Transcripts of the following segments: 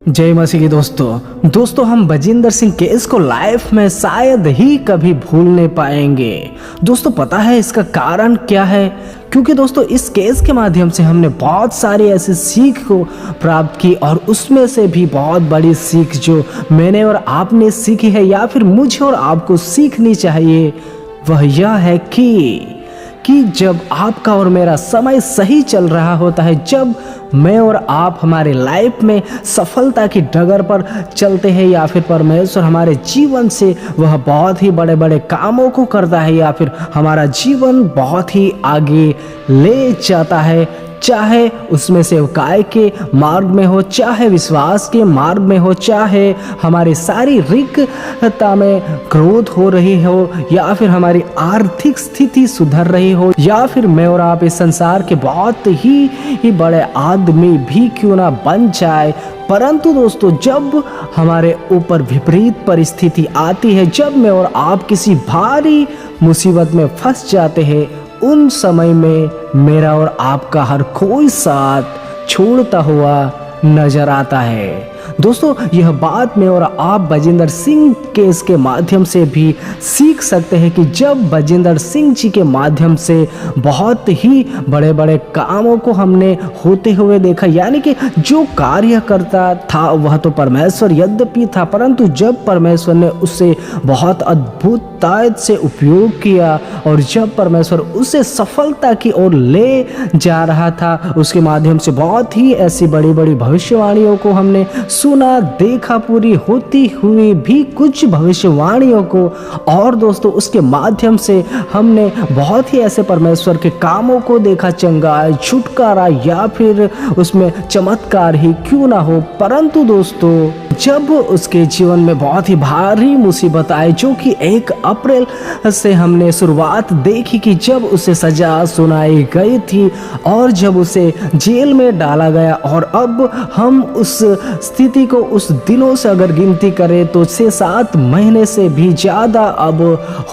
जय मसीह की दोस्तों हम बजिंदर सिंह केस को लाइफ में शायद ही कभी भूल नहीं पाएंगे। दोस्तों पता है इसका कारण क्या है? क्योंकि दोस्तों इस केस के माध्यम से हमने बहुत सारी ऐसी सीख को प्राप्त की और उसमें से भी बहुत बड़ी सीख जो मैंने और आपने सीखी है या फिर मुझे और आपको सीखनी चाहिए वह यह है कि जब आपका और मेरा समय सही चल रहा होता है, जब मैं और आप हमारे लाइफ में सफलता की डगर पर चलते हैं या फिर परमेश्वर हमारे जीवन से वह बहुत ही बड़े बड़े कामों को करता है या फिर हमारा जीवन बहुत ही आगे ले जाता है, चाहे उसमें सेवकाई के मार्ग में हो, चाहे विश्वास के मार्ग में हो, चाहे हमारी शारीरिकता में ग्रोथ हो रही हो या फिर हमारी आर्थिक स्थिति सुधर रही हो या फिर मैं और आप इस संसार के बहुत ही बड़े आदमी भी क्यों ना बन जाए, परंतु दोस्तों जब हमारे ऊपर विपरीत परिस्थिति आती है, जब मैं और आप किसी भारी मुसीबत में फंस जाते हैं, उन समय में मेरा और आपका हर कोई साथ छोड़ता हुआ नजर आता है। दोस्तों यह बात मैं और आप बजिंदर सिंह केस के माध्यम से भी सीख सकते हैं कि जब बजिंदर सिंह जी के माध्यम से बहुत ही बड़े बड़े कामों को हमने होते हुए देखा, यानी कि जो कार्य करता था वह तो परमेश्वर यद्यपि था, परंतु जब परमेश्वर ने उससे बहुत अद्भुतता से उपयोग किया और जब परमेश्वर उसे सफलता की ओर ले जा रहा था, उसके माध्यम से बहुत ही ऐसी बड़ी बड़ी भविष्यवाणियों को हमने सुना, देखा, पूरी होती हुई भी कुछ भविष्यवाणियों को, और दोस्तों उसके माध्यम से हमने बहुत ही ऐसे परमेश्वर के कामों को देखा, चंगाई, छुटकारा या फिर उसमें चमत्कार ही क्यों ना हो, परंतु दोस्तों जब उसके जीवन में बहुत ही भारी मुसीबत आई, जो कि 1 अप्रैल से हमने शुरुआत देखी कि जब उसे सजा सुनाई गई थी और जब उसे जेल में डाला गया, और अब हम उस स्थिति को उस दिनों से अगर गिनती करें तो 6-7 महीने से भी ज़्यादा अब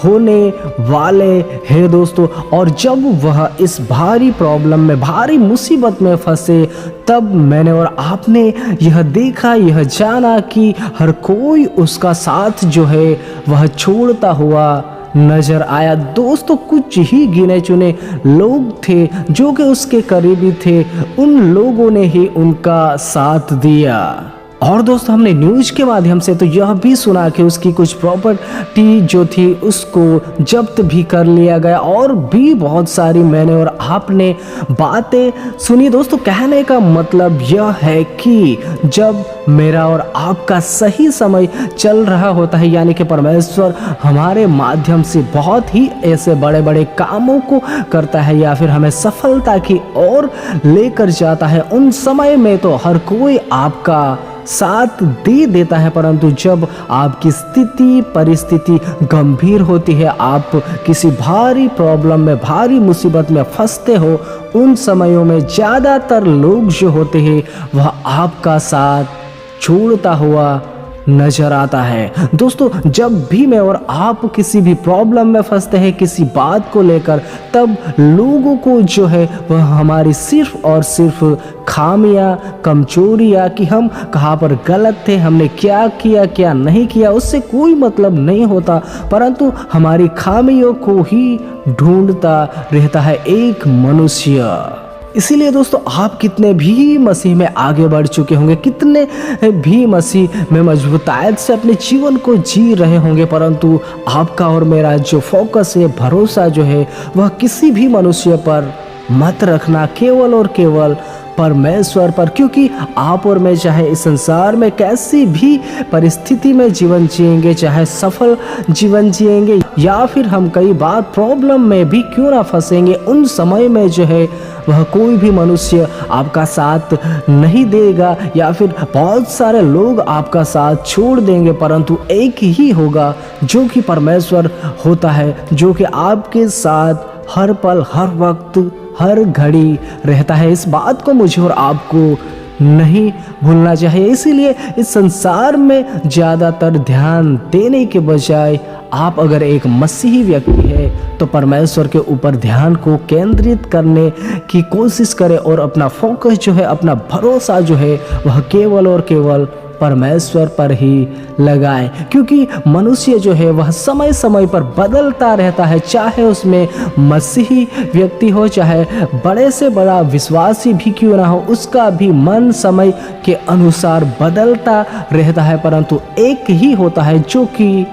होने वाले हैं दोस्तों। और जब वह इस भारी प्रॉब्लम में, भारी मुसीबत में फंसे, तब मैंने और आपने यह देखा, यह जाना कि हर कोई उसका साथ जो है वह छोड़ता हुआ नजर आया। दोस्तों कुछ ही गिने चुने लोग थे जो कि उसके करीबी थे, उन लोगों ने ही उनका साथ दिया। और दोस्तों हमने न्यूज़ के माध्यम से तो यह भी सुना कि उसकी कुछ प्रॉपर्टी जो थी उसको जब्त भी कर लिया गया, और भी बहुत सारी मैंने और आपने बातें सुनी। दोस्तों कहने का मतलब यह है कि जब मेरा और आपका सही समय चल रहा होता है, यानी कि परमेश्वर हमारे माध्यम से बहुत ही ऐसे बड़े बड़े कामों को करता है या फिर हमें सफलता की ओर लेकर जाता है, उन समय में तो हर कोई आपका साथ दे देता है, परंतु जब आपकी स्थिति परिस्थिति गंभीर होती है, आप किसी भारी प्रॉब्लम में, भारी मुसीबत में फंसते हो, उन समयों में ज़्यादातर लोग जो होते हैं वह आपका साथ छोड़ता हुआ नजर आता है। दोस्तों जब भी मैं और आप किसी भी प्रॉब्लम में फंसते हैं किसी बात को लेकर, तब लोगों को जो है वह हमारी सिर्फ और सिर्फ खामियां, कमजोरियां, कि हम कहाँ पर गलत थे, हमने क्या किया क्या नहीं किया, उससे कोई मतलब नहीं होता, परंतु हमारी खामियों को ही ढूंढता रहता है एक मनुष्य। इसीलिए दोस्तों आप कितने भी मसीह में आगे बढ़ चुके होंगे, कितने भी मसीह में मजबूतायत से अपने जीवन को जी रहे होंगे, परंतु आपका और मेरा जो फोकस है, भरोसा जो है, वह किसी भी मनुष्य पर मत रखना, केवल और केवल परमेश्वर पर। क्योंकि आप और मैं चाहे इस संसार में कैसी भी परिस्थिति में जीवन जिएंगे, चाहे सफल जीवन जिएंगे या फिर हम कई बार प्रॉब्लम में भी क्यों ना फंसेंगे, उन समय में जो है वह कोई भी मनुष्य आपका साथ नहीं देगा या फिर बहुत सारे लोग आपका साथ छोड़ देंगे, परंतु एक ही होगा जो कि परमेश्वर होता है, जो कि आपके साथ हर पल, हर वक्त, हर घड़ी रहता है। इस बात को मुझे और आपको नहीं भूलना चाहिए। इसीलिए इस संसार में ज़्यादातर ध्यान देने के बजाय आप अगर एक मसीही व्यक्ति है तो परमेश्वर के ऊपर ध्यान को केंद्रित करने की कोशिश करें और अपना फोकस जो है, अपना भरोसा जो है वह केवल और केवल परमेश्वर पर ही लगाएं, क्योंकि मनुष्य जो है वह समय समय पर बदलता रहता है। चाहे उसमें मसीही व्यक्ति हो, चाहे बड़े से बड़ा विश्वासी भी क्यों ना हो, उसका भी मन समय के अनुसार बदलता रहता है। परंतु एक ही होता है जो कि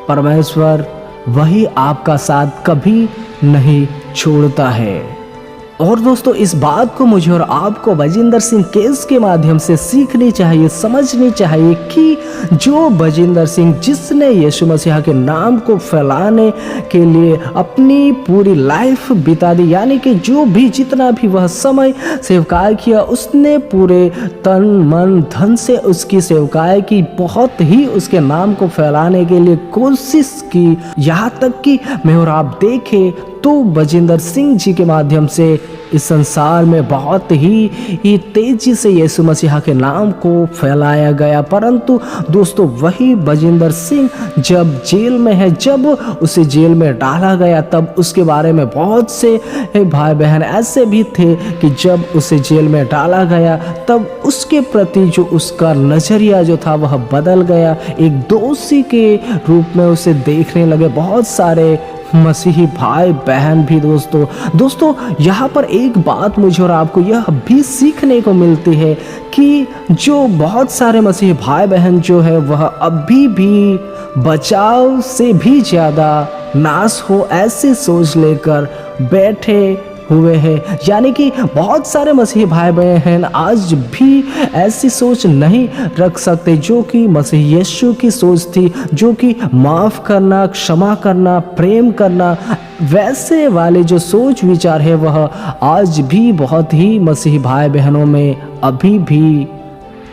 परमेश्वर, वही आपका साथ कभी नहीं छोड़ता है। और दोस्तों, इस बात को मुझे और आपको बजिंदर सिंह केस के माध्यम से सीखनी चाहिए, समझनी चाहिए कि जो बजिंदर सिंह जिसने यीशु मसीह के नाम को फैलाने के लिए अपनी पूरी लाइफ बिता दी, यानी कि जो भी जितना भी वह समय सेवकाई किया, उसने पूरे तन मन धन से उसकी सेवकाई की, बहुत ही उसके नाम को फैलाने के लिए कोशिश की। यहाँ तक कि मैं और आप देखें तो बजिंदर सिंह जी के माध्यम से इस संसार में बहुत ही तेजी से यीशु मसीह के नाम को फैलाया गया। परंतु दोस्तों, वही बजिंदर सिंह जब जेल में है, जब उसे जेल में डाला गया, तब उसके बारे में बहुत से भाई बहन ऐसे भी थे कि जब उसे जेल में डाला गया तब उसके प्रति जो उसका नजरिया जो था वह बदल गया। एक दोषी के रूप में उसे देखने लगे बहुत सारे मसीही भाई बहन भी। दोस्तों यहाँ पर एक बात मुझे और आपको यह भी सीखने को मिलती है कि जो बहुत सारे मसीही भाई बहन जो है वह अभी भी बचाव से भी ज़्यादा नाश हो ऐसी सोच लेकर बैठे हुए हैं। यानी कि बहुत सारे मसीही भाई बहन आज भी ऐसी सोच नहीं रख सकते जो कि मसीह यीशु की सोच थी, जो कि माफ़ करना, क्षमा करना, प्रेम करना, वैसे वाले जो सोच विचार है वह आज भी बहुत ही मसीही भाई बहनों में अभी भी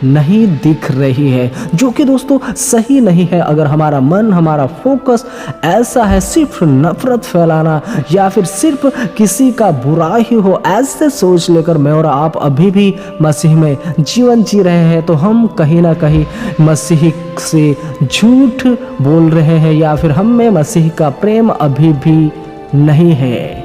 नहीं दिख रही है, जो कि दोस्तों सही नहीं है। अगर हमारा मन, हमारा फोकस ऐसा है सिर्फ नफरत फैलाना या फिर सिर्फ किसी का बुरा ही हो, ऐसे सोच लेकर मैं और आप अभी भी मसीह में जीवन जी रहे हैं, तो हम कहीं ना कहीं मसीह से झूठ बोल रहे हैं या फिर हम में मसीह का प्रेम अभी भी नहीं है।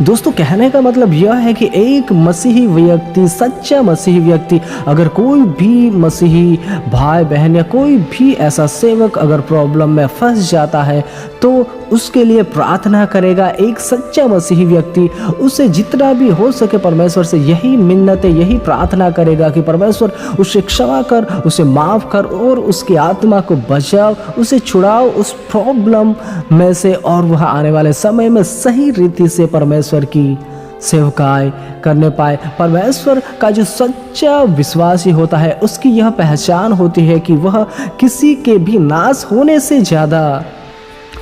दोस्तों, कहने का मतलब यह है कि एक मसीही व्यक्ति, सच्चा मसीही व्यक्ति, अगर कोई भी मसीही भाई बहन या कोई भी ऐसा सेवक अगर प्रॉब्लम में फंस जाता है तो उसके लिए प्रार्थना करेगा। एक सच्चा मसीही व्यक्ति उसे जितना भी हो सके परमेश्वर से यही मिन्नतें, यही प्रार्थना करेगा कि परमेश्वर उसे क्षमा कर, उसे माफ़ कर और उसकी आत्मा को बचाओ, उसे छुड़ाओ उस प्रॉब्लम में से, और वह आने वाले समय में सही रीति से परमेश्वर की सेवकाई करने पाए। परमेश्वर का जो सच्चा विश्वासी होता है उसकी यह पहचान होती है कि वह किसी के भी नाश होने से ज़्यादा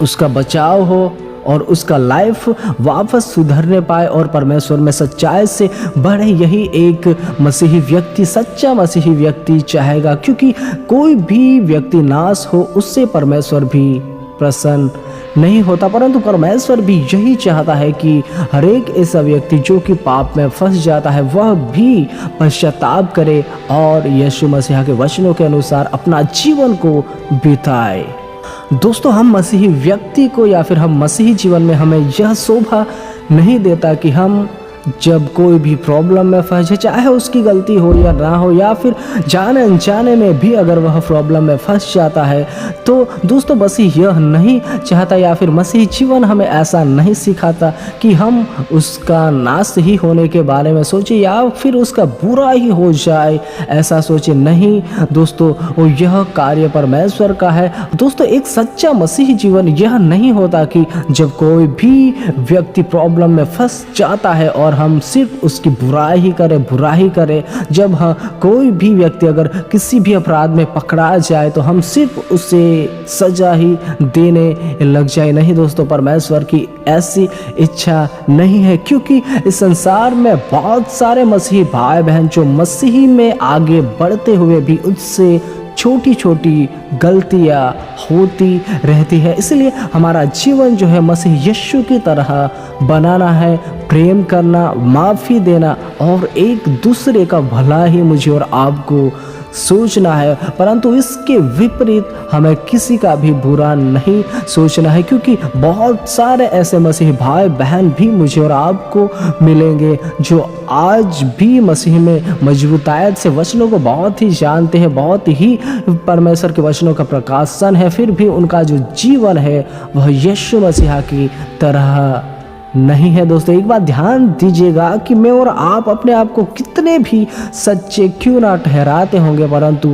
उसका बचाव हो और उसका लाइफ वापस सुधरने पाए और परमेश्वर में सच्चाई से बढ़े। यही एक मसीही व्यक्ति, सच्चा मसीही व्यक्ति चाहेगा, क्योंकि कोई भी व्यक्ति नाश हो उससे परमेश्वर भी प्रसन्न नहीं होता। परंतु परमेश्वर भी यही चाहता है कि हर एक ऐसा व्यक्ति जो कि पाप में फंस जाता है वह भी पश्चाताप करे और यीशु मसीह के वचनों के अनुसार अपना जीवन को बिताए। दोस्तों, हम मसीही व्यक्ति को या फिर हम मसीही जीवन में हमें यह शोभा नहीं देता कि हम जब कोई भी प्रॉब्लम में फंसे, चाहे उसकी गलती हो या ना हो, या फिर जाने अनजाने में भी अगर वह प्रॉब्लम में फंस जाता है, तो दोस्तों मसीह यह नहीं चाहता या फिर मसीह जीवन हमें ऐसा नहीं सिखाता कि हम उसका नाश ही होने के बारे में सोचें या फिर उसका बुरा ही हो जाए ऐसा सोचे। नहीं दोस्तों, वो यह कार्य परमेश्वर का है। दोस्तों, एक सच्चा मसीही जीवन यह नहीं होता कि जब कोई भी व्यक्ति प्रॉब्लम में फंस जाता है और हम सिर्फ उसकी बुराई करें। जब कोई भी व्यक्ति अगर किसी भी अपराध में पकड़ा जाए तो हम सिर्फ उसे सजा ही देने लग जाए। नहीं दोस्तों, परमेश्वर की ऐसी इच्छा नहीं है, क्योंकि इस संसार में बहुत सारे मसीही भाई बहन जो मसीही में आगे बढ़ते हुए भी उससे छोटी छोटी गलतियां होती रहती है। इसलिए हमारा जीवन जो है मसीह यीशु की तरह बनाना है, प्रेम करना, माफ़ी देना और एक दूसरे का भला ही मुझे और आपको सोचना है, परंतु इसके विपरीत हमें किसी का भी बुरा नहीं सोचना है, क्योंकि बहुत सारे ऐसे मसीही भाई बहन भी मुझे और आपको मिलेंगे जो आज भी मसीह में मजबूतायत से वचनों को बहुत ही जानते हैं, बहुत ही परमेश्वर के वचनों का प्रकाशन है, फिर भी उनका जो जीवन है वह यीशु मसीहा की तरह नहीं है। दोस्तों एक बात ध्यान दीजिएगा कि मैं और आप अपने आप को कितने भी सच्चे क्यों ना ठहराते होंगे, परंतु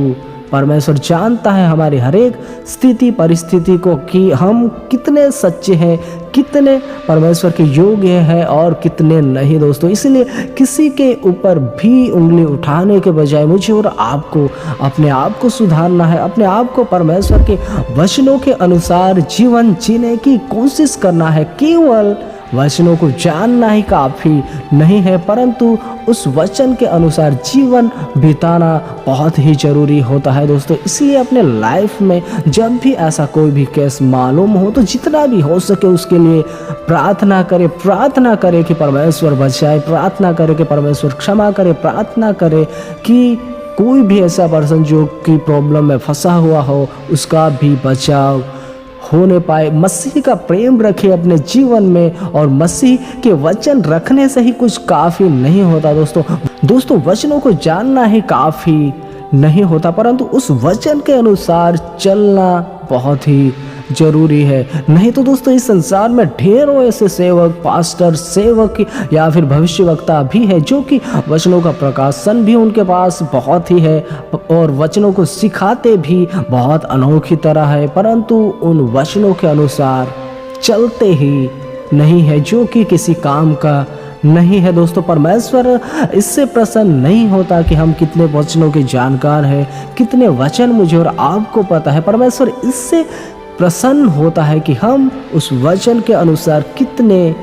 परमेश्वर जानता है हमारी हर एक स्थिति परिस्थिति को कि हम कितने सच्चे हैं, कितने परमेश्वर के योग्य हैं और कितने नहीं। दोस्तों इसलिए किसी के ऊपर भी उंगली उठाने के बजाय मुझे और आपको अपने आप को सुधारना है, अपने आप को परमेश्वर के वचनों के अनुसार जीवन जीने की कोशिश करना है। केवल वचनों को जानना ही काफ़ी नहीं है, परंतु उस वचन के अनुसार जीवन बिताना बहुत ही ज़रूरी होता है। दोस्तों इसलिए अपने लाइफ में जब भी ऐसा कोई भी केस मालूम हो तो जितना भी हो सके उसके लिए प्रार्थना करें कि परमेश्वर बचाए, प्रार्थना करें कि परमेश्वर क्षमा करे, प्रार्थना करें कि कोई भी ऐसा पर्सन जो कि प्रॉब्लम में फंसा हुआ हो उसका भी बचाव होने पाए। मसीह का प्रेम रखें अपने जीवन में, और मसीह के वचन रखने से ही कुछ काफ़ी नहीं होता। दोस्तों वचनों को जानना ही काफ़ी नहीं होता, परंतु उस वचन के अनुसार चलना बहुत ही जरूरी है। नहीं तो दोस्तों इस संसार में ढेरों ऐसे सेवक, पास्टर, सेवक या फिर भविष्यवक्ता भी है जो कि वचनों का प्रकाशन भी उनके पास बहुत ही है और वचनों को सिखाते भी बहुत अनोखी तरह है, परंतु उन वचनों के अनुसार चलते ही नहीं है, जो कि किसी काम का नहीं है। दोस्तों परमेश्वर इससे प्रसन्न नहीं होता कि हम कितने वचनों के जानकार हैं, कितने वचन मुझे और आपको पता है। परमेश्वर इससे प्रसन्न होता है कि हम उस वचन के अनुसार कितने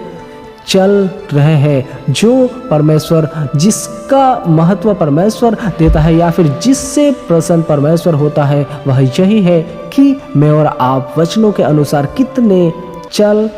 चल रहे हैं, जो परमेश्वर जिसका महत्व परमेश्वर देता है या फिर जिससे प्रसन्न परमेश्वर होता है वह यही है कि मैं और आप वचनों के अनुसार कितने चल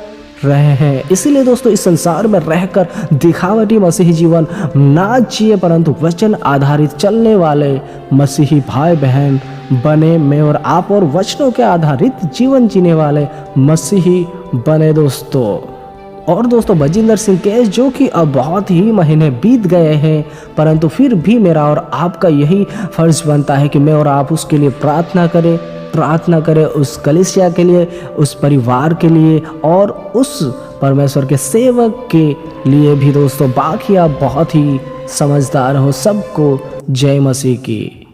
रहे हैं। इसीलिए दोस्तों इस संसार में रहकर दिखावटी मसीही जीवन ना जिए, परंतु वचन आधारित चलने वाले मसीही भाई बहन बने, मैं और आप, और वचनों के आधारित जीवन जीने वाले मसीही बने। दोस्तों बजिंदर सिंह केस जो कि अब बहुत ही महीने बीत गए हैं, परंतु फिर भी मेरा और आपका यही फर्ज बनता है कि मैं और आप उसके लिए प्रार्थना करें उस कलीसिया के लिए, उस परिवार के लिए और उस परमेश्वर के सेवक के लिए भी। दोस्तों बाकी आप बहुत ही समझदार हो। सबको जय मसीह की।